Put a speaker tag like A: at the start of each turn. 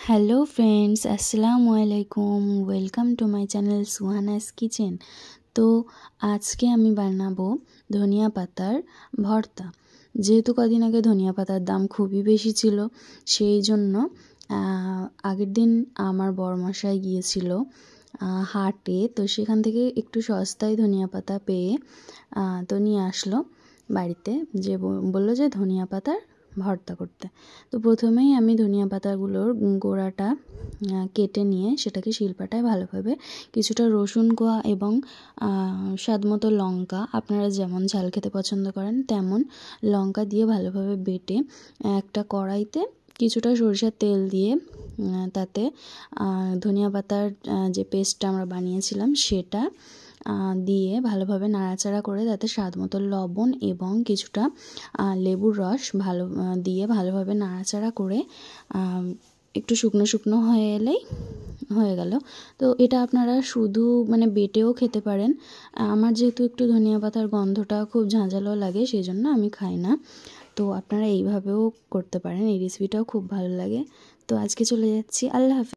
A: Hello friends, अस्सलामु आलैकुम। Welcome to my channel Suhana's kitchen. तो आज के आमी बानाबो धनिया पातार भर्ता। जेहेतु कदिन आगे धनिया पातार दाम खूबই बेशी छिलो, सेई जोन्नो आगेर दिन आमार बड़मशाई गिয়েছিল हाटे। तो सेखान थेके एकटु सस्ताय धनिया पाता पेये तो निये आसलो बाड़ीते, जे बोल्लो जे धनिया पातार भर्ता करते। तो प्रथमेই আমি ধনিয়া পাতাগুলোর গোড়াটা কেটে নিয়ে সেটাকে শিলপাটায় ভালোভাবে কিছুটা রসুন কোয়া এবং স্বাদমতো লঙ্কা, আপনারা যেমন ঝাল খেতে পছন্দ করেন তেমন লঙ্কা দিয়ে ভালোভাবে বেটে একটা কড়াইতে কিছুটা সরিষার তেল দিয়ে তাতে ধনিয়া পাতার যে পেস্টটা আমরা বানিয়েছিলাম সেটা দিয়ে ভালোভাবে নাড়াচাড়া করে তাতে স্বাদমতো লবণ এবং কিছুটা লেবুর রস দিয়ে ভালোভাবে নাড়াচাড়া করে একটু শুকনো শুকনো হয়ে এলেই হয়ে গেল। তো এটা আপনারা শুধু বেটেও খেতে পারেন। আমার যেহেতু একটু ধনিয়া পাতার গন্ধটা খুব ঝাঁঝালো লাগে সেই জন্য আমি খাই না। তো আপনারা এইভাবেও করতে পারেন, এই রেসিপিটাও খুব ভালো লাগে। তো আজকে চলে যাচ্ছি, আল্লাহ হাফেজ।